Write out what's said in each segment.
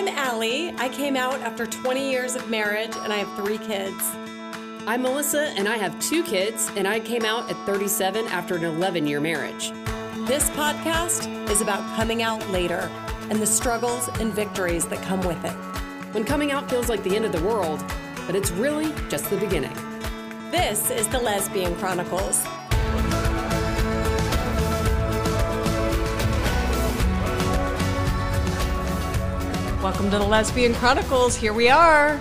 I'm Alli. I came out after 20 years of marriage, and I have 3 kids. I'm Melisa, and I have 2 kids, and I came out at 37 after an 11-year marriage. This podcast is about coming out later and the struggles and victories that come with it. When coming out feels like the end of the world, but it's really just the beginning. This is the Lesbian Chronicles. Welcome to the Lesbian Chronicles. Here we are.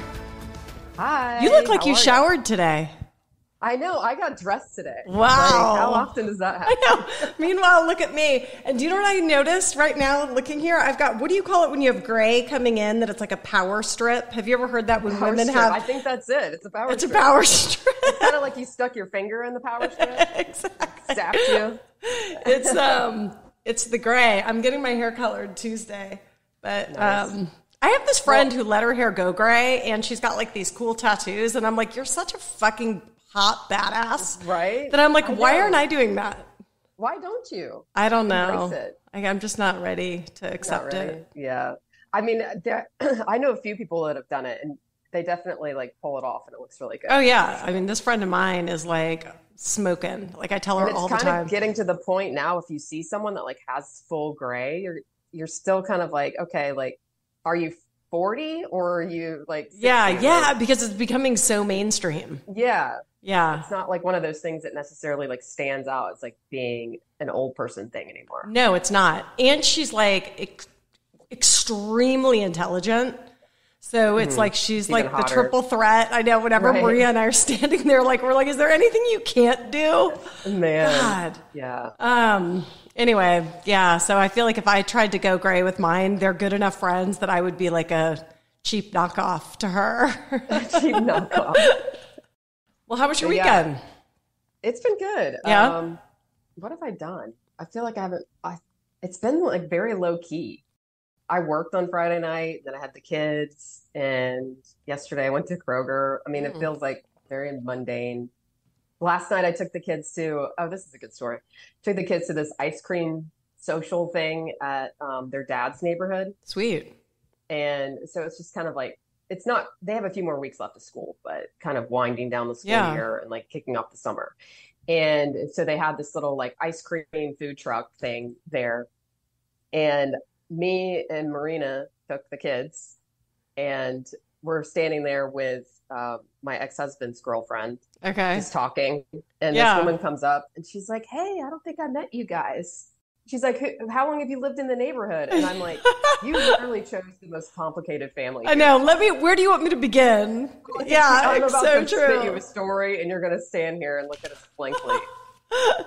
Hi. You look like you showered today. I know. I got dressed today. Wow. Like, how often does that happen? I know. Meanwhile, look at me. And do you know what I noticed right now looking here? I've got, what do you call it when you have gray coming in, that it's like a power strip? Have you ever heard that when Power women strip. have? I think that's it. It's a power strip. It's a power strip. It's kind of like you stuck your finger in the power strip. Exactly. Zapped you. It's the gray. I'm getting my hair colored Tuesday. But Nice. I have this friend who let her hair go gray, and she's got like these cool tattoos, and I'm like, you're such a fucking hot badass. Right? That I'm like, why aren't I doing that? Why don't you? I don't know. Embrace it. I'm just not ready to accept it. Yeah. I mean, I know a few people that have done it, and they definitely like pull it off, and it looks really good. Oh, yeah. I mean, this friend of mine is like smoking. Like I tell her all the It's time. kind of getting to the point now, if you see someone that like has full gray, you're still kind of like, okay, like, are you 40 or are you like 60? Yeah, because it's becoming so mainstream. Yeah. Yeah. It's not like one of those things that necessarily like stands out as like being an old person thing anymore. No, it's not. And she's like extremely intelligent. So it's like she's Even like hotter. the triple threat. I know whenever Right. Maria and I are standing there, like we're like, is there anything you can't do? Man. God. Yeah. Anyway, yeah. So I feel like if I tried to go gray with mine, they're good enough friends that I would be like a cheap knockoff to her. Cheap knockoff. Well, how was your Yeah. weekend? It's been good. Yeah? What have I done? I feel like it's been like very low key. I worked on Friday night, then I had the kids, and yesterday I went to Kroger. I mean, it feels like very mundane. Last night I took the kids to, this is a good story. Took the kids to this ice cream social thing at their dad's neighborhood. Sweet. And so it's just kind of like, it's not, they have a few more weeks left of school, but kind of winding down the school year and like kicking off the summer. And so they had this little like ice cream food truck thing there. And me and Marina took the kids, and we're standing there with my ex-husband's girlfriend. Okay. Just talking. And this woman comes up and she's like, hey, I don't think I met you guys. She's like, how long have you lived in the neighborhood? And I'm like, you literally chose the most complicated family. I know. Where do you want me to begin? Yeah, I'm it's about so to true. spit you a story, and you're going to stand here and look at us blankly.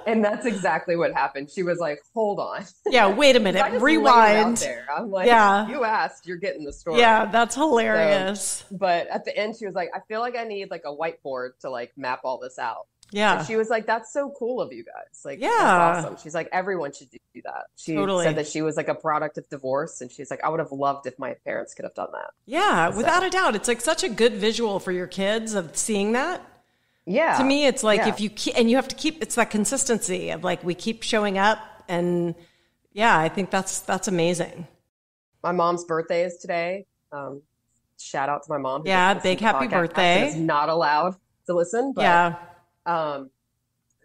And that's exactly what happened. She was like, hold on. Yeah, wait a I minute. just laid it out Rewind. there. I'm like, Yeah. you asked, you're getting the story. Yeah, that's hilarious. But at the end, she was like, I feel like I need like a whiteboard to like map all this out. Yeah. And she was like, that's so cool of you guys. Like, Yeah. that's awesome. She's like, everyone should do that. She Totally. said that she was like a product of divorce. And she's like, I would have loved if my parents could have done that. Yeah, without a doubt. It's like such a good visual for your kids of seeing that. Yeah. To me, it's like Yeah. if you keep, and you have to keep, it's that consistency of like, we keep showing up. And yeah, I think that's amazing. My mom's birthday is today. Shout out to my mom. who Yeah, listens big to the happy podcast birthday. and is not allowed to listen. But, Yeah.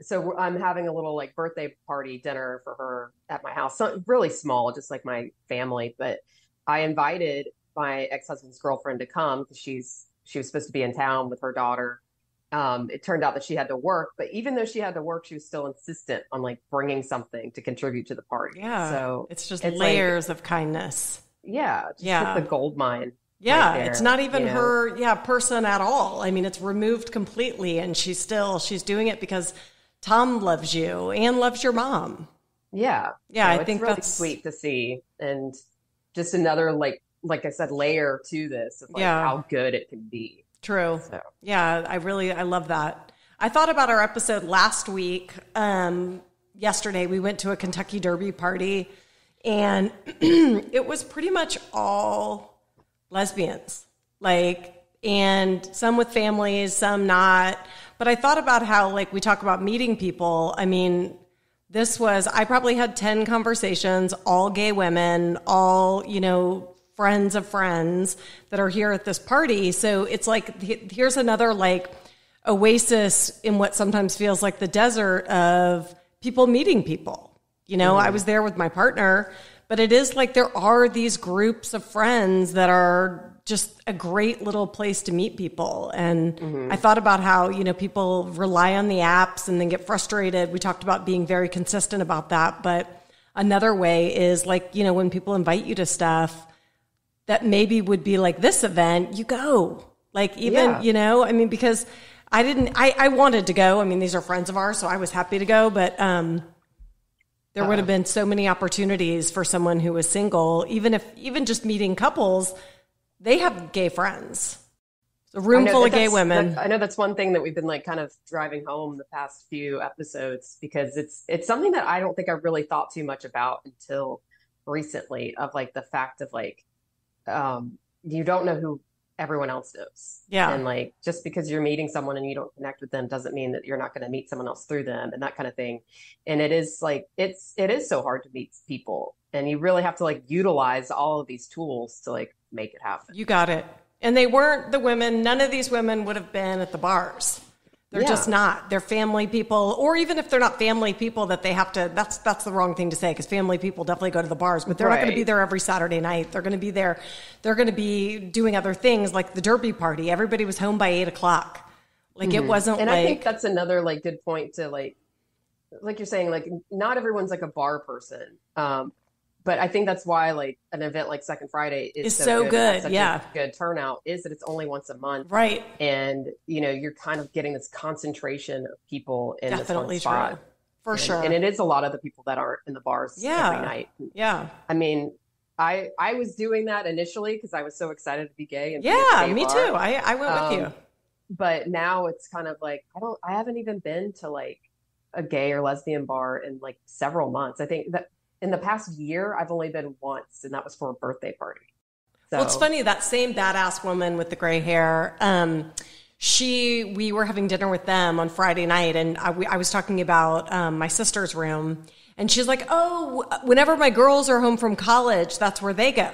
So I'm having a little like birthday party dinner for her at my house. So really small, just like my family. But I invited my ex-husband's girlfriend to come because she was supposed to be in town with her daughter. It turned out that she had to work, but even though she had to work, she was still insistent on like bringing something to contribute to the party. Yeah. So it's just it's layers of kindness. Yeah. Just Yeah. hit the gold mine. Yeah, right there, it's not even you know? her, person at all. I mean, it's removed completely, and she's doing it because Tom loves you and loves your mom. Yeah. Yeah, So I it's think really that's sweet to see. And just another, like I said, layer to this of like how good it can be. true. So. Yeah, I love that. I thought about our episode last week. Yesterday, we went to a Kentucky Derby party, and it was pretty much all lesbians, and some with families, some not. But I thought about how, like, we talk about meeting people. I mean, I probably had 10 conversations, all gay women, all, friends of friends that are here at this party. So it's like, here's another like oasis in what sometimes feels like the desert of people meeting people. You know, I was there with my partner, but it is like there are these groups of friends that are just a great little place to meet people. And I thought about how, you know, people rely on the apps and then get frustrated. We talked about being very consistent about that. But another way is like, you know, when people invite you to stuff that maybe would be like this event, you go. Like even, you know, I mean, because I wanted to go. I mean, these are friends of ours, so I was happy to go. But there would have been so many opportunities for someone who was single, even just meeting couples, they have gay friends. A room full of gay women. I know that's one thing that we've been like kind of driving home the past few episodes, because it's something that I don't think I really thought too much about until recently, of like the fact of like, you don't know who everyone else knows. Yeah. And like, just because you're meeting someone and you don't connect with them doesn't mean that you're not going to meet someone else through them, and that kind of thing. And it is like, it is so hard to meet people, and you really have to like utilize all of these tools to like make it happen. You got it. And they weren't the women. None of these women would have been at the bars. They're just not. They're family people, or even if they're not family people that they have to, that's the wrong thing to say, because family people definitely go to the bars, but they're not going to be there every Saturday night. They're going to be there. They're going to be doing other things like the derby party. Everybody was home by 8:00. Like it wasn't and like. I think that's another like good point to like you're saying, like not everyone's like a bar person. But I think that's why like an event like Second Friday is so good. Such a good turnout is that it's only once a month. Right. And, you know, you're kind of getting this concentration of people in this one spot. True. For sure. And it is a lot of the people that aren't in the bars every night. Yeah. I mean, I was doing that initially because I was so excited to be gay. And me too. I went with you. But now it's kind of like, I haven't even been to like a gay or lesbian bar in like several months. I think that in the past year, I've only been once, and that was for a birthday party. So. Well, it's funny, that same badass woman with the gray hair, we were having dinner with them on Friday night, and I was talking about my sister's room, and she's like, oh, whenever my girls are home from college, that's where they go.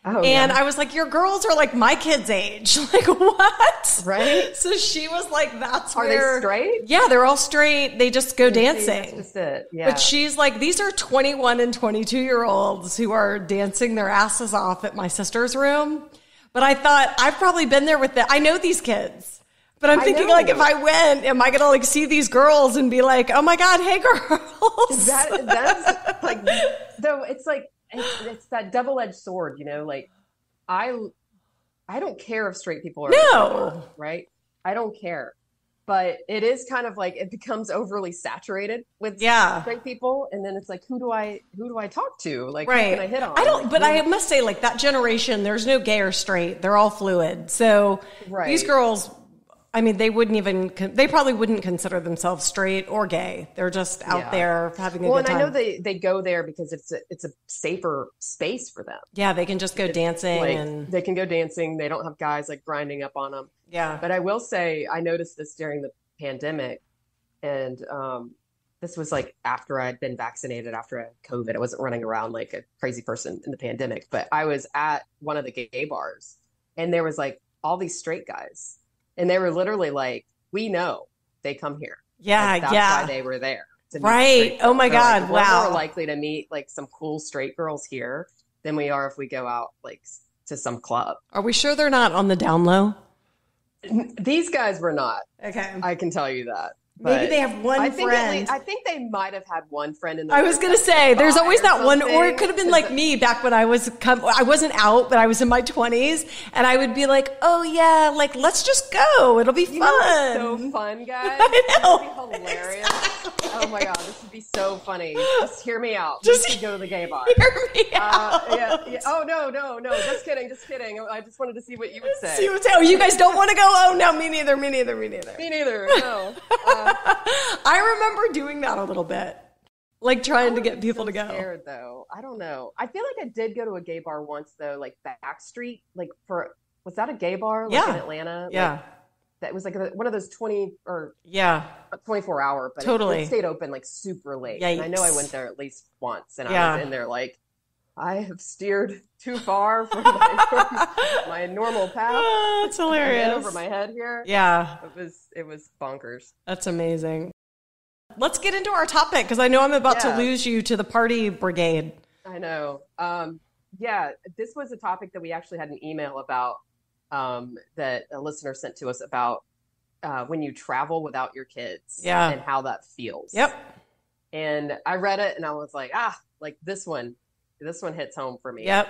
Oh, and I was like, your girls are like my kids' age. Like, what? Right? So she was like, that's Are where... they straight? Yeah, they're all straight. They just go dancing. That's just it. Yeah. But she's like, these are 21 and 22-year-olds who are dancing their asses off at my sister's room. But I thought, I've probably been there with them. I know these kids. But I'm thinking, like, if I went, am I going to, like, see these girls and be like, oh, my God, hey, girls. That's, like, though, it's like, it's that double-edged sword, you know, like I don't care if straight people are right. I don't care, but it is kind of like it becomes overly saturated with straight people, and then it's like, who do I talk to? Like, who can I hit on? I don't, like, but I must say, like that generation, there's no gay or straight. They're all fluid. So these girls, I mean, they probably wouldn't consider themselves straight or gay. They're just out there having a good time. Well, and I know they go there because it's a safer space for them. Yeah, they can just go dancing. Like, and they can go dancing. They don't have guys like grinding up on them. Yeah. But I will say, I noticed this during the pandemic, and this was like after I'd been vaccinated, after I had COVID. I wasn't running around like a crazy person in the pandemic, but I was at one of the gay bars, and there was like all these straight guys. And they were literally like, we know they come here. Yeah, like, that's why they were there. Right. Oh my God. Like, wow. We're more likely to meet like some cool straight girls here than we are if we go out like to some club. Are we sure they're not on the down low? These guys were not. Okay. I can tell you that. Maybe they have one friend. I think they might have had one friend in the I was going to say, there's always that one, or it could have been like me back when I wasn't out, but I was in my 20s, and I would be like, oh yeah, like, let's just go. It'll be fun. So fun, guys. I know. This would be hilarious. Exactly. Oh my God, this would be so funny. Just hear me out. Just go to the gay bar. Hear me out. Yeah. Oh, no. Just kidding. I just wanted to see what you would say. Oh, you guys don't want to go? Oh, no, me neither. Me neither, no. I remember doing that a little bit, like trying to get people to go. Scared, though. I don't know. I feel like I did go to a gay bar once, though, like Backstreet. Like was that a gay bar? Like in Atlanta? Yeah. Like, that was like one of those 24 hour, but totally. it stayed open like super late. Yikes. And I know I went there at least once, and I was in there like I have steered too far from my normal path. Oh, that's hilarious. Over my head here. Yeah. It was bonkers. That's amazing. Let's get into our topic because I know I'm about to lose you to the party brigade. I know. Yeah, this was a topic that we actually had an email about that a listener sent to us about when you travel without your kids and how that feels. Yep. And I read it and I was like, like this one hits home for me. Yep.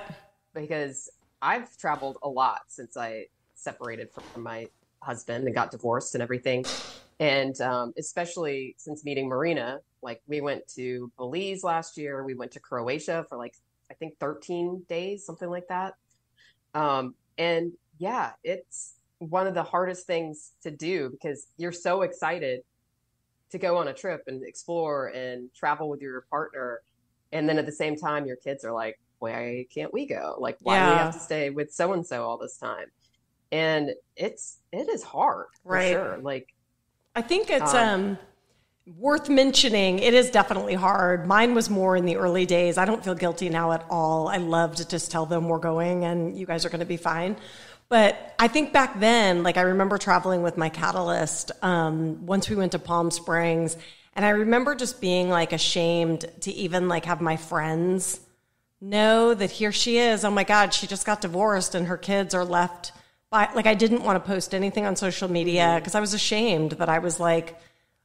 Because I've traveled a lot since I separated from my husband and got divorced and everything. And especially since meeting Marina, like we went to Belize last year. We went to Croatia for like, I think 13 days, something like that. And yeah, it's one of the hardest things to do because you're so excited to go on a trip and explore and travel with your partner. And then at the same time, your kids are like, why can't we go? Like, why do we have to stay with so-and-so all this time? And it is hard, for sure. Like, I think it's worth mentioning. It is definitely hard. Mine was more in the early days. I don't feel guilty now at all. I love to just tell them we're going and you guys are going to be fine. But I think back then, like I remember traveling with my Catalyst once we went to Palm Springs. And I remember just being like ashamed to even like have my friends know that here she is. Oh my God, she just got divorced and her kids are left by, like I didn't want to post anything on social media because I was ashamed that I was like,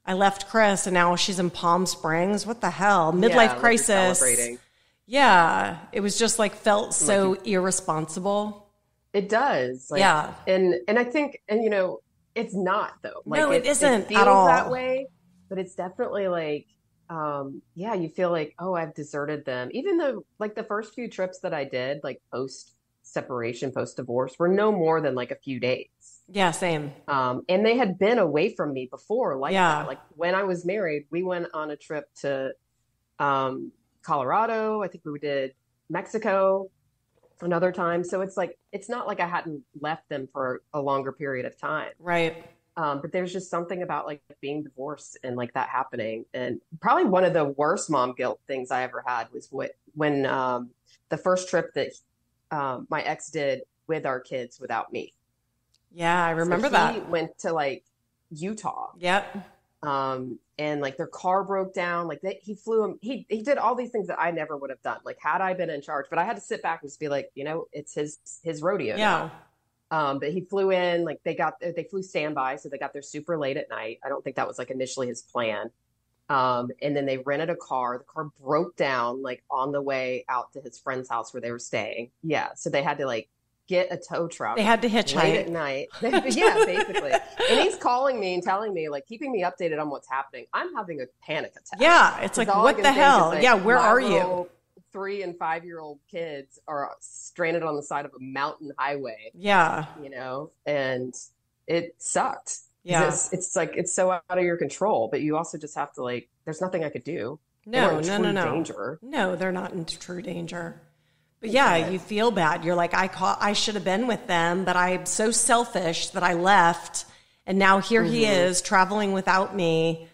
I left Chris and now she's in Palm Springs. What the hell? Midlife crisis. Yeah. It was just like felt so irresponsible. It does. Like, yeah. And I think, and you know, it's not though. Like, no, it isn't it feels at all that way. But it's definitely like, you feel like, oh, I've deserted them. Even though like the first few trips that I did, like post-separation, post-divorce, were no more than like a few days. Yeah, same. And they had been away from me before like that. Like when I was married, we went on a trip to Colorado. I think we did Mexico another time. So it's like, it's not like I hadn't left them for a longer period of time. Right. But there's just something about like being divorced and like that happening. And probably one of the worst mom guilt things I ever had was when the first trip that my ex did with our kids without me. Yeah, I remember that. He went to like Utah. Yep. And like their car broke down. Like he flew him. He did all these things that I never would have done. Like had I been in charge, but I had to sit back and just be like, you know, it's his rodeo. Yeah. Now. But he flew in, like they flew standby. So they got there super late at night. I don't think that was like initially his plan. And then they rented a car. The car broke down like on the way out to his friend's house where they were staying. Yeah. So they had to like get a tow truck. They had to hitchhike late at night. Yeah, basically. And he's calling me and telling me, like, keeping me updated on what's happening. I'm having a panic attack. Yeah, it's like, what the hell? Like, yeah, where are you? 3 and 5-year-old kids are stranded on the side of a mountain highway. Yeah. You know, and it sucked. Yeah. It's like, it's so out of your control, but you also just have to like, there's nothing I could do. No. Danger. No, they're not in true danger. But yeah, you feel bad. You're like, I should have been with them, but I'm so selfish that I left. And now here he is traveling without me.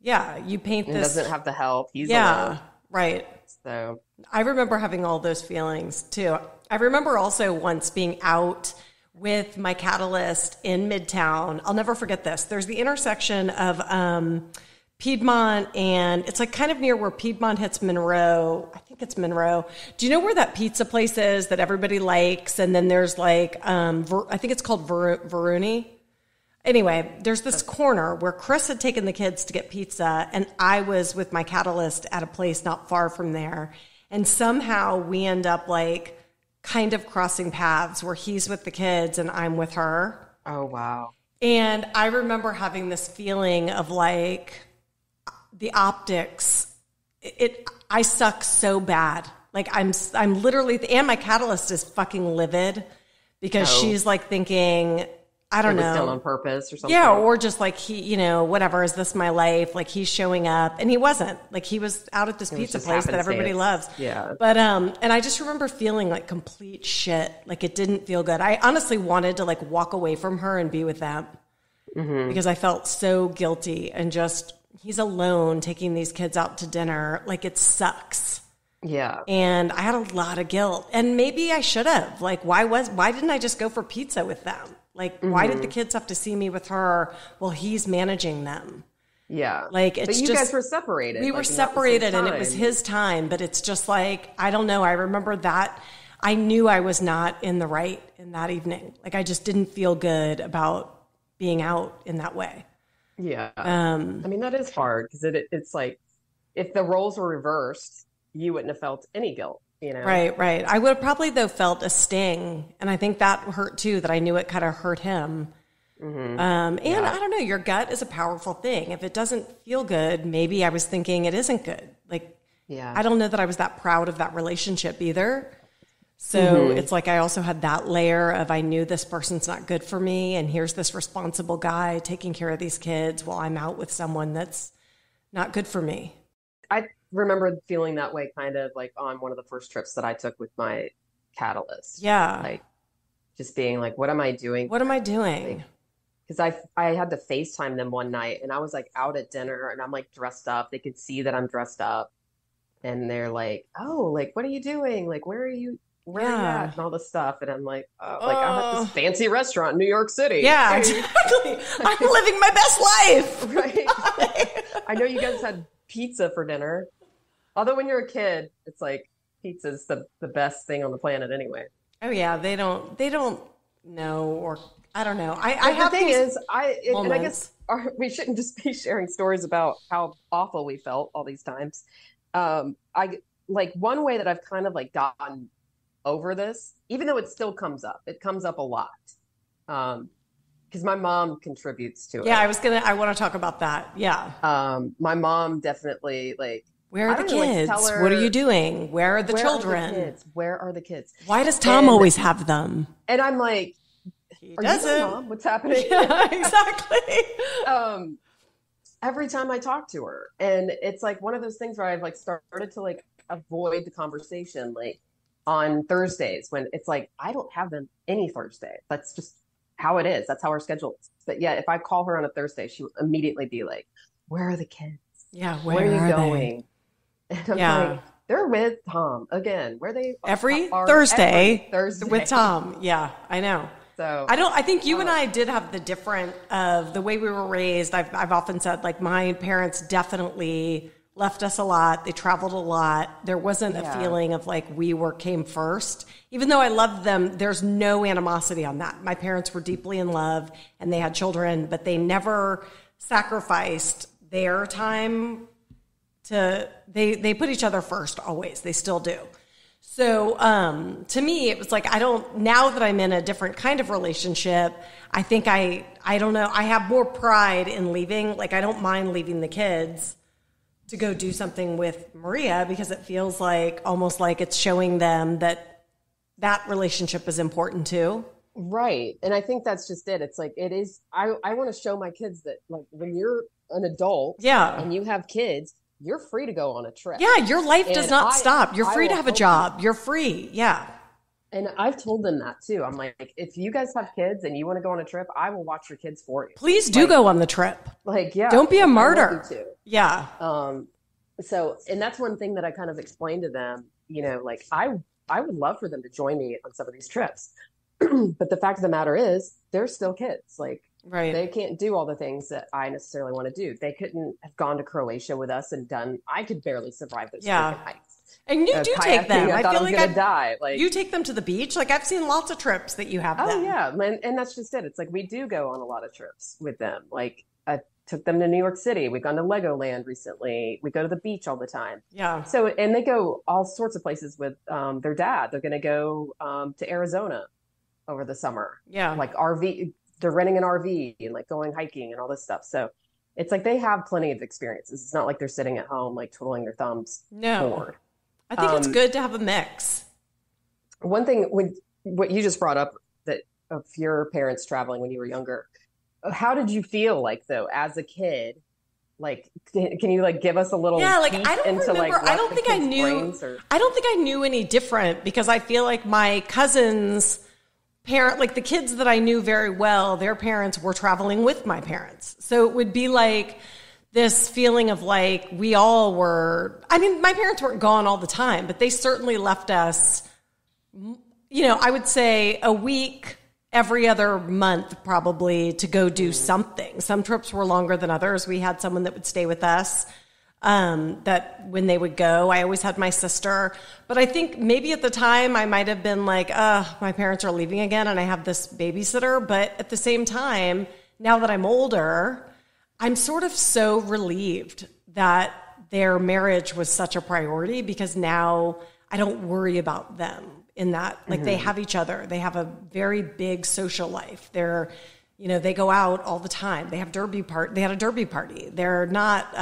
Yeah, you paint this. He doesn't have the help. He's alone. Right. So I remember having all those feelings too. I remember also once being out with my Catalyst in Midtown. I'll never forget this. There's the intersection of Piedmont, and it's like kind of near where Piedmont hits Monroe. I think it's Monroe. Do you know where that pizza place is that everybody likes? And then there's like, I think it's called Veruni. Anyway, there's this corner where Chris had taken the kids to get pizza, and I was with my Catalyst at a place not far from there. And somehow we end up like kind of crossing paths where he's with the kids and I'm with her. Oh, wow. And I remember having this feeling of like, the optics, I suck so bad. Like I'm literally, and my Catalyst is fucking livid because she's like thinking, I don't know. Done on purpose or something. Yeah. Or just like he, you know, whatever, is this my life? Like he's showing up and he wasn't. Like he was out at this pizza place that everybody loves. Yeah. But, and I just remember feeling like complete shit. Like it didn't feel good. I honestly wanted to like walk away from her and be with them because I felt so guilty and just, he's alone taking these kids out to dinner. Like it sucks. Yeah. And I had a lot of guilt. And maybe I should have. Like, why didn't I just go for pizza with them? Like, why did the kids have to see me with her while he's managing them? Yeah. Like, it's but you just, guys were separated. we were separated and it was his time, but it's just like, I don't know. I remember that I knew I was not in the right in that evening. Like, I just didn't feel good about being out in that way. Yeah. I mean, that is hard because it's like, if the roles were reversed, you wouldn't have felt any guilt, you know? Right. I would have probably, though, felt a sting. And I think that hurt, too, that I knew it kind of hurt him. And I don't know, your gut is a powerful thing. If it doesn't feel good, maybe I was thinking it isn't good. Like, I don't know that I was that proud of that relationship either. So it's like I also had that layer of I knew this person's not good for me. And here's this responsible guy taking care of these kids while I'm out with someone that's not good for me. I remember feeling that way kind of like on one of the first trips that I took with my Catalyst. Yeah. Like just being like, what am I doing? What am I doing? Because I had to FaceTime them one night and I was like out at dinner and I'm like dressed up. They could see that I'm dressed up and they're like, oh, like, what are you doing? Like, where are you at? And all this stuff. And I'm like, like I'm at this fancy restaurant in New York City. Yeah, exactly. I'm living my best life. Right. I know you guys had pizza for dinner. Although when you're a kid, it's like pizza's the best thing on the planet anyway. Oh yeah, they don't know, or I don't know. I have the thing is, and I guess we shouldn't just be sharing stories about how awful we felt all these times. I like one way that I've kind of like gotten over this, even though it still comes up. It comes up a lot. Because my mom contributes to it. Yeah, I want to talk about that. Yeah. My mom definitely like, where are the kids? What are you doing? Where are the children? Where are the kids? Why does Tom always have them? And I'm like, he are doesn't. you my mom? What's happening? Yeah, exactly. Every time I talk to her, and it's like one of those things where I've like started to like avoid the conversation, like on Thursdays when it's like, I don't have them any Thursday. That's just how it is. That's how our schedule is. But yeah, if I call her on a Thursday, she will immediately be like, where are the kids? Yeah, where are you going? And I'm like, they're with Tom again. Where they every are Thursday Thursday with Tom. Yeah, I know. So I think you and I did have the different of the way we were raised. I've often said like my parents definitely left us a lot. They traveled a lot. There wasn't a feeling of like we came first. Even though I loved them, there's no animosity on that. My parents were deeply in love and they had children, but they never sacrificed their time they put each other first always. They still do. So to me, it was like, now that I'm in a different kind of relationship, I think I don't know, I have more pride in leaving. Like, I don't mind leaving the kids to go do something with Maria because it feels like almost like it's showing them that relationship is important too. Right. And I think that's just it. It's like, it is, I want to show my kids that like when you're an adult and you have kids, you're free to go on a trip. Yeah, your life does not stop. You're free to have a job. You're free. Yeah. And I've told them that too. I'm like, if you guys have kids and you want to go on a trip, I will watch your kids for you. Please do go on the trip. Like, yeah. Don't be a martyr. Yeah. So, and that's one thing that I kind of explained to them, you know, like I would love for them to join me on some of these trips. But the fact of the matter is they're still kids. Like, right. They can't do all the things that I necessarily want to do. They couldn't have gone to Croatia with us and I could barely survive those freaking hikes. And you do take them. I feel like I'm gonna die. Like, you take them to the beach. Like, I've seen lots of trips that you have them. Oh yeah. And that's just it. It's like, we do go on a lot of trips with them. Like, I took them to New York City. We've gone to Legoland recently. We go to the beach all the time. Yeah. So, and they go all sorts of places with their dad. They're going to go to Arizona over the summer. Yeah. Like RV, they're renting an RV and like going hiking and all this stuff. So it's like they have plenty of experiences. It's not like they're sitting at home like twiddling their thumbs. No. Bored. I think it's good to have a mix. One thing, what you just brought up, that of your parents traveling when you were younger, how did you feel like though as a kid? Like, can you like give us a little like peek I don't into remember. like I don't think I knew. I don't think I knew any different because I feel like my cousins' parent, like the kids that I knew very well, their parents were traveling with my parents, so it would be like this feeling of like we all were, I mean, my parents weren't gone all the time, but they certainly left us, I would say a week every other month probably to go do something. Some trips were longer than others. We had someone that would stay with us that when they would go, I always had my sister. But I think maybe at the time I might have been like, my parents are leaving again and I have this babysitter. But at the same time, now that I'm older, I'm sort of so relieved that their marriage was such a priority because now I don't worry about them in that. Like they have each other. They have a very big social life. They go out all the time. They had a derby party. They're not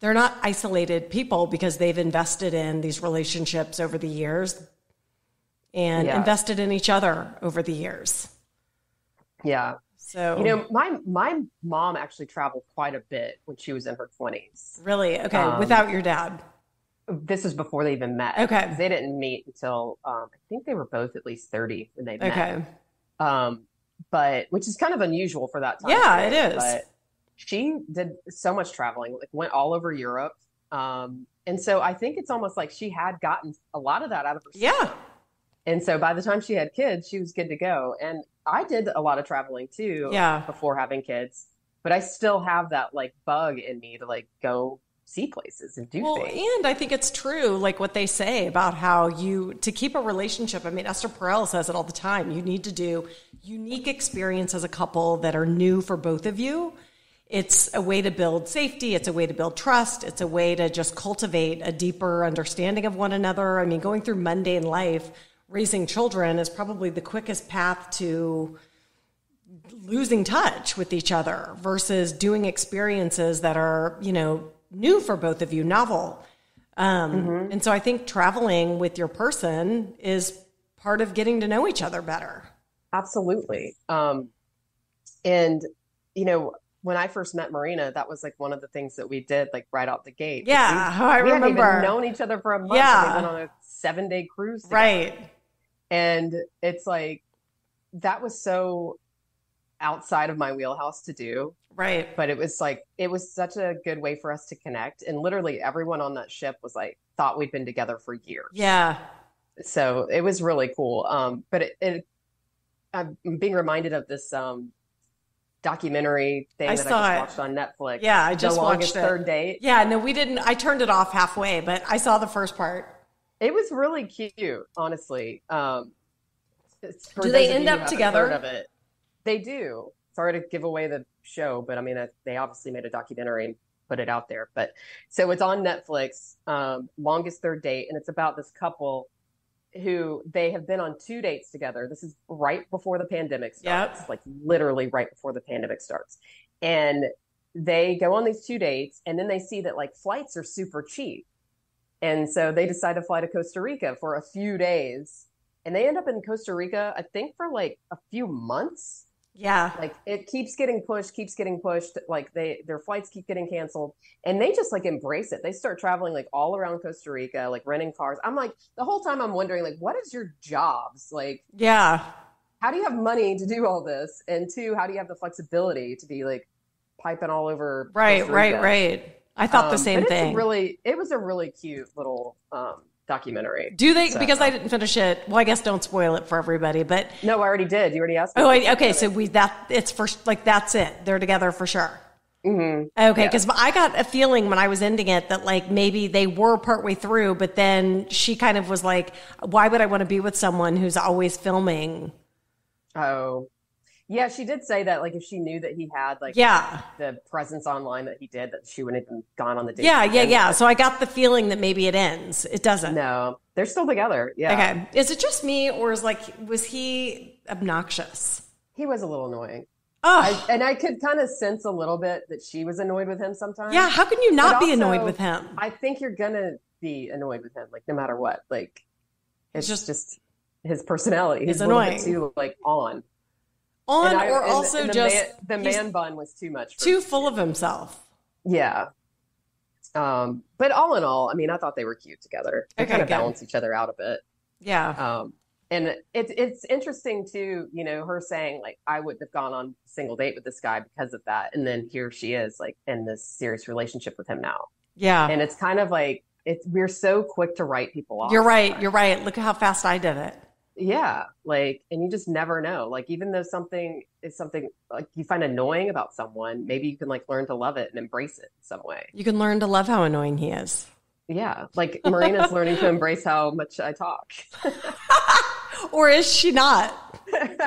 isolated people because they've invested in these relationships over the years and invested in each other over the years. Yeah. So, my mom actually traveled quite a bit when she was in her 20s. Really? Okay. Without your dad? This was before they even met. Okay. They didn't meet until, I think they were both at least 30 when they met. Okay. But which is kind of unusual for that time. Yeah, it is. But she did so much traveling, like went all over Europe. And so I think it's almost like she had gotten a lot of that out of her system. Yeah. And so by the time she had kids, she was good to go. And I did a lot of traveling too before having kids, but I still have that like bug in me to like go see places and do things. And I think it's true, like what they say about how to keep a relationship. I mean, Esther Perel says it all the time. You need to do unique experience as a couple that are new for both of you. It's a way to build safety. It's a way to build trust. It's a way to just cultivate a deeper understanding of one another. I mean, going through mundane life, raising children is probably the quickest path to losing touch with each other versus doing experiences that are, new for both of you, novel. And so I think traveling with your person is part of getting to know each other better. Absolutely. When I first met Marina, that was like one of the things that we did like right out the gate. Yeah, I remember. We hadn't even known each other for a month. Yeah. We went on a 7-day cruise together. Right. And it's like, that was so outside of my wheelhouse to do. Right. But it was such a good way for us to connect. And literally everyone on that ship was like, thought we'd been together for years. Yeah. So it was really cool. But I'm being reminded of this documentary thing that I just watched on Netflix. Yeah, I just watched it. The Longest Third Date. Yeah, no, we didn't. I turned it off halfway, but I saw the first part. It was really cute, honestly. Do they end up together? Of it. They do. Sorry to give away the show, but I mean, they obviously made a documentary and put it out there. But so it's on Netflix, Longest Third Date, and it's about this couple who they have been on 2 dates together. This is right before the pandemic starts, like literally right before the pandemic starts. And they go on these 2 dates and then they see that like flights are super cheap. And so they decide to fly to Costa Rica for a few days and they end up in Costa Rica, I think for like a few months. Yeah. Like it keeps getting pushed. Like their flights keep getting canceled and they just like embrace it. They start traveling like all around Costa Rica, like renting cars. I'm like, the whole time I'm wondering like, what is your jobs? Like, yeah. How do you have money to do all this? And 2, how do you have the flexibility to be like piping all over? Right. I thought the same thing. It was a really cute little, documentary. Do they? So, because I didn't finish it. Well, I guess don't spoil it for everybody. But no, I already did. You already asked me. Oh, okay. So it's first. Like that's it. They're together for sure. Mm-hmm. Okay, because I got a feeling when I was ending it that like maybe they were partway through, but then she kind of was like, "Why would I want to be with someone who's always filming?" Oh. Yeah, she did say that, like, if she knew that he had, like, the presence online that he did, that she wouldn't have even gone on the date. Yeah. So I got the feeling that maybe it ends. It doesn't. No, they're still together. Yeah. Okay. Is it just me, or was he obnoxious? He was a little annoying. Oh. And I could kind of sense a little bit that she was annoyed with him sometimes. Yeah, how can you not be annoyed with him? I think you're going to be annoyed with him, like, no matter what. Like, it's just his personality. He's annoying. A little bit too, like, on. The man bun was too much. Too full of himself. Yeah. But all in all, I mean, I thought they were cute together. They kind of balance each other out a bit. Yeah. And it's interesting too, you know, her saying like, I wouldn't have gone on a single date with this guy because of that. And then here she is like in this serious relationship with him now. Yeah. And it's kind of like, we're so quick to write people off. You're right. You're right. Look at how fast I did it. Yeah. Like, and you just never know. Like, even though something is something like you find annoying about someone, maybe you can like learn to love it and embrace it in some way. You can learn to love how annoying he is. Yeah. Like Marina's learning to embrace how much I talk. Or is she not? I'm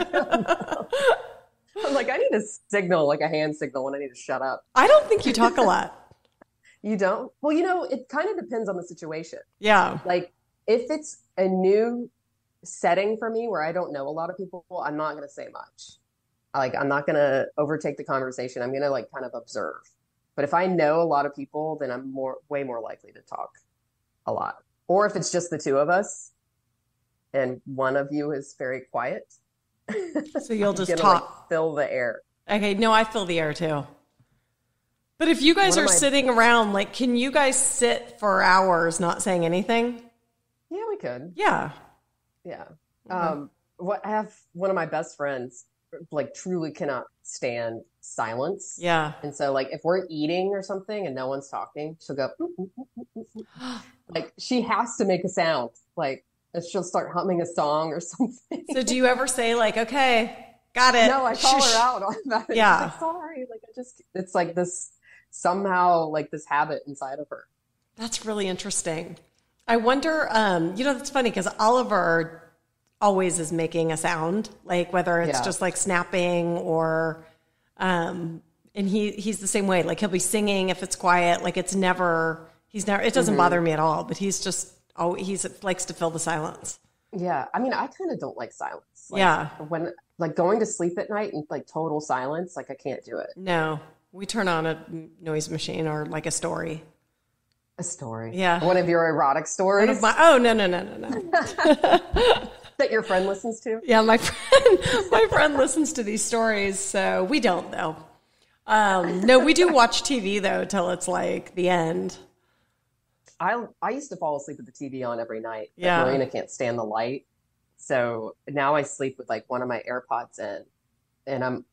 like, I need a signal, like a hand signal when I need to shut up. I don't think you talk a lot. You don't? Well, you know, it kind of depends on the situation. Yeah. Like if it's a new setting for me where I don't know a lot of people, I'm not going to say much. Like, I'm not going to overtake the conversation. I'm going to like kind of observe. But if I know a lot of people, then I'm way more likely to talk a lot. Or if it's just the two of us and one of you is very quiet. So you'll just gonna, talk. like, fill the air. Okay. No, I fill the air too. But if you guys are sitting around, like, can you guys sit for hours not saying anything? Yeah, we could. Yeah. Yeah. Mm-hmm. I have one of my best friends, like, truly cannot stand silence. Yeah. And so, like, if we're eating or something and no one's talking, she'll go, like, she has to make a sound. Like, and she'll start humming a song or something. So do you ever say, like, okay, got it? No, I call her out on that. Yeah. Like, sorry. Like, it's like this, somehow, like, this habit inside of her. That's really interesting. I wonder, you know, that's funny because Oliver always is making a sound, like whether it's just like snapping or, and he's the same way. Like he'll be singing if it's quiet, like it doesn't bother me at all, but he likes to fill the silence. Yeah. I mean, I kind of don't like silence. Like, yeah. When like going to sleep at night in like total silence, like I can't do it. No, we turn on a noise machine or like a story. A story. Yeah. One of your erotic stories. No. That your friend listens to? Yeah, my friend listens to these stories, so we don't though. No, we do watch TV though till it's like the end. I used to fall asleep with the TV on every night. But Yeah. Marina can't stand the light. So now I sleep with like one of my AirPods in, and I'm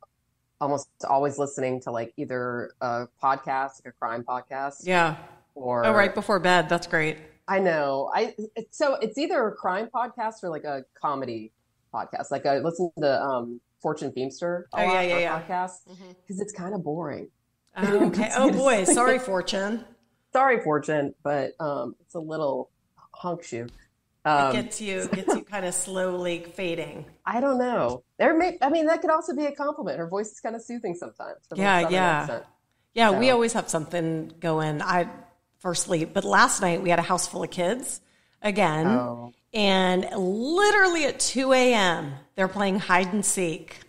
almost always listening to like either a podcast, like a crime podcast. Yeah. Or right before bed. That's great. I know. So it's either a crime podcast or like a comedy podcast. Like I listen to Fortune Feimster podcast because it's kind of boring. Oh, okay. Oh boy, sorry, Fortune. Sorry, Fortune, but it's a little hunk shoe. It gets you kind of slowly fading. I don't know. That could also be a compliment. Her voice is kind of soothing sometimes. Yeah. We always have something going. For sleep. But last night we had a house full of kids again. Oh. And literally at 2 a.m. they're playing hide and seek.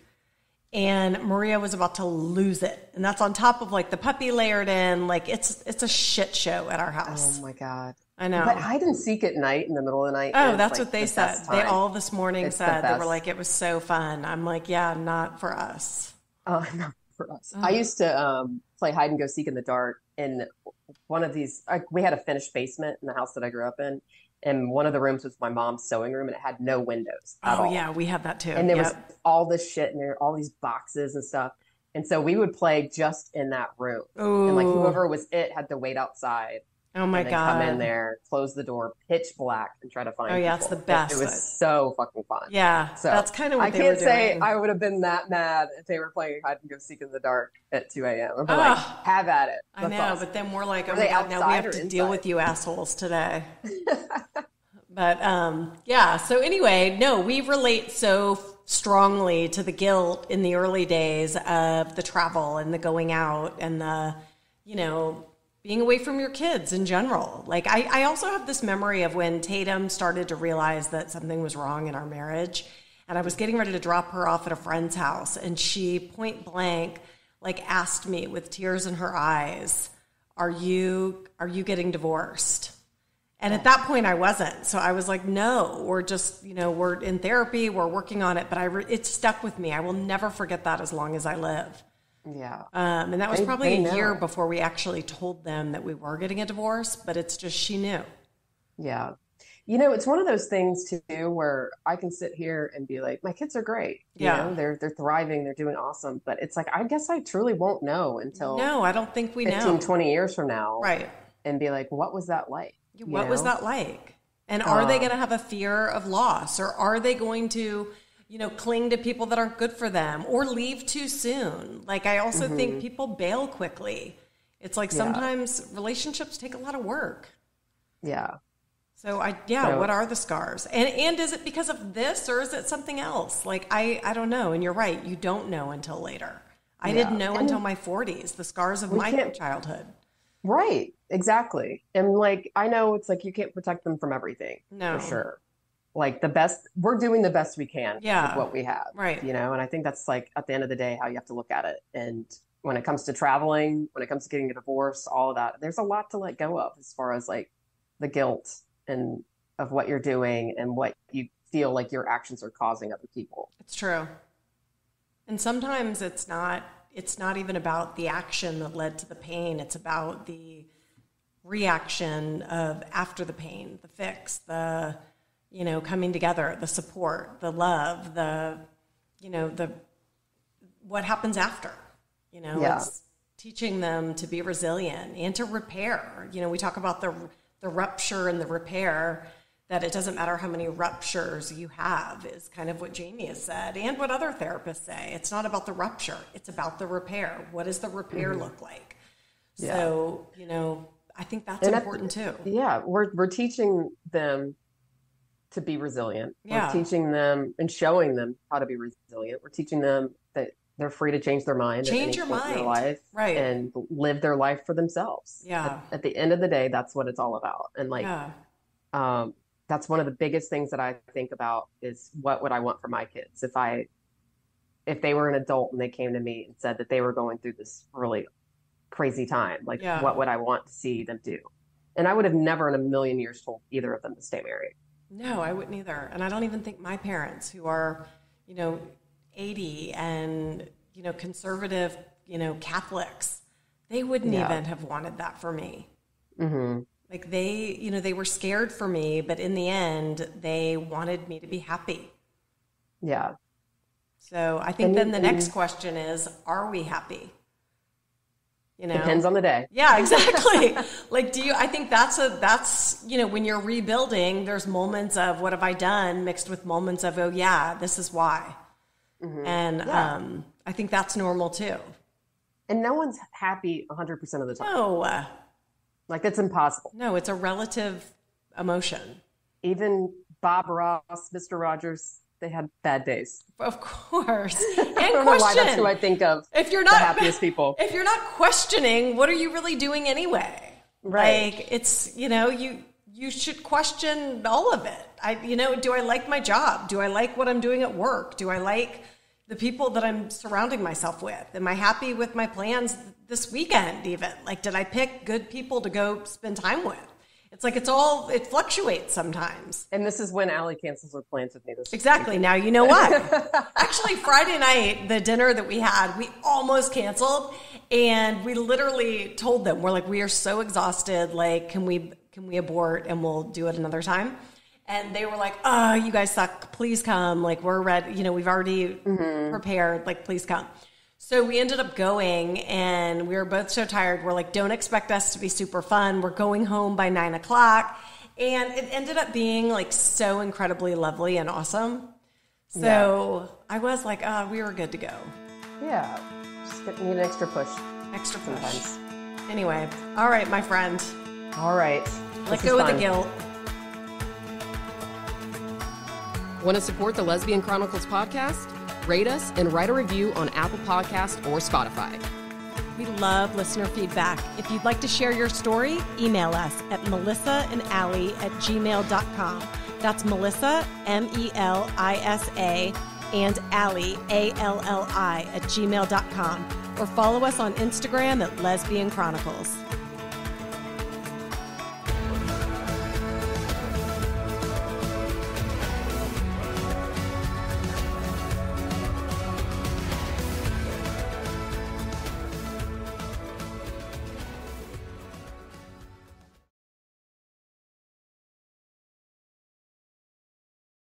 And Maria was about to lose it. And that's on top of like the puppy layered in. Like it's a shit show at our house. Oh my God. I know. But hide and seek at night in the middle of the night. Oh, that's like what they said. They all this morning said they were like, it was so fun. I'm like, yeah, not for us. Not for us. I used to play hide and go seek in the dark. In one of these, we had a finished basement in the house that I grew up in, and one of the rooms was my mom's sewing room, and it had no windows at all. Yeah, we had that too. And there was all this shit in there, all these boxes and stuff. And so we would play just in that room. Ooh. And like whoever was it had to wait outside. Oh my God. Come in there, close the door, pitch black, and try to find people. It's the best. It was so fucking fun. Yeah, so that's kind of what they were doing. I can't say I would have been that mad if they were playing hide and go seek in the dark at 2 a.m. I'd be like, have at it. That's awesome. But then we're like, oh my God, now we have to deal with you assholes today. But so anyway, no, we relate so strongly to the guilt in the early days of the travel and the going out and the, being away from your kids in general. Like I also have this memory of when Tatum started to realize that something was wrong in our marriage, and I was getting ready to drop her off at a friend's house, and she point blank like asked me with tears in her eyes, are you getting divorced? And at that point I wasn't. So I was like, no, we're just, we're in therapy, we're working on it, but it stuck with me. I will never forget that as long as I live. Yeah. And that was probably a year before we actually told them that we were getting a divorce, but it's just, she knew. Yeah. You know, it's one of those things too where I can sit here and be like, my kids are great. You know, they're thriving, they're doing awesome. But it's like, I guess I truly won't know until No, I don't think we 15, know. 20 years from now. Right. And be like, what was that like? What was that like? And are they going to have a fear of loss, or are they going to, cling to people that aren't good for them, or leave too soon? Like, I also think people bail quickly. It's like sometimes relationships take a lot of work. Yeah. So what are the scars? And is it because of this, or is it something else? Like, I don't know. And you're right. You don't know until later. I didn't know until my 40s, the scars of my childhood. Right. Exactly. And like, I know it's like, you can't protect them from everything. No. For sure. Like we're doing the best we can with what we have. Right. And I think that's like, at the end of the day, how you have to look at it. And when it comes to traveling, when it comes to getting a divorce, all of that, there's a lot to let go of as far as like the guilt and of what you're doing and what you feel like your actions are causing other people. It's true. And sometimes it's not even about the action that led to the pain. It's about the reaction of after the pain, the fix, the, coming together, the support, the love, the what happens after, it's teaching them to be resilient and to repair. We talk about the rupture and the repair, that it doesn't matter how many ruptures you have, is kind of what Jamie has said and what other therapists say. It's not about the rupture. It's about the repair. What does the repair look like? Yeah. So, I think that's important too. Yeah. We're teaching them to be resilient. Yeah. We're teaching them and showing them how to be resilient. We're teaching them that they're free to change their mind. Change your mind. In their life, right. And live their life for themselves. Yeah. At the end of the day, that's what it's all about. And like, that's one of the biggest things that I think about is, what would I want for my kids? If they were an adult and they came to me and said that they were going through this really crazy time, like what would I want to see them do? And I would have never in a million years told either of them to stay married. No, I wouldn't either. And I don't even think my parents, who are, 80 and, conservative, Catholics, they wouldn't even have wanted that for me. Mm-hmm. Like they were scared for me, but in the end, they wanted me to be happy. Yeah. So I think then the next question is, are we happy? Depends on the day. Yeah, exactly. Like, I think that's, when you're rebuilding, there's moments of what have I done mixed with moments of, oh yeah, this is why. Mm-hmm. And I think that's normal too. And no one's happy 100% of the time. No. Like, it's impossible. No, it's a relative emotion. Even Bob Ross, Mr. Rogers, they had bad days. Of course. And I don't know why that's who I think of. If you're not the happiest people. If you're not questioning, what are you really doing anyway? Right. Like, it's, you should question all of it. Do I like my job? Do I like what I'm doing at work? Do I like the people that I'm surrounding myself with? Am I happy with my plans this weekend even? Like, did I pick good people to go spend time with? It's like it fluctuates sometimes. And this is when Alli cancels her plans with me this Exactly. weekend. Now you know why. Actually, Friday night, the dinner that we had, we almost canceled. And we literally told them, we're like, we are so exhausted. Like, can we abort and we'll do it another time? And they were like, oh, you guys suck. Please come. Like, we're ready. We've already prepared. Like, please come. So we ended up going, and we were both so tired. We're like, don't expect us to be super fun. We're going home by 9:00. And it ended up being like so incredibly lovely and awesome. So I was like, we were good to go. Yeah. Just need an extra push. Extra push. Sometimes. Anyway. All right, my friend. All right. Let go of the guilt. Want to support the Lesbian Chronicles podcast? Rate us and write a review on Apple Podcasts or Spotify. We love listener feedback. If you'd like to share your story, email us at melissaandalli@gmail.com. That's Melissa, MELISA, and Alli, ALLI, @gmail.com. Or follow us on Instagram at Lesbian Chronicles.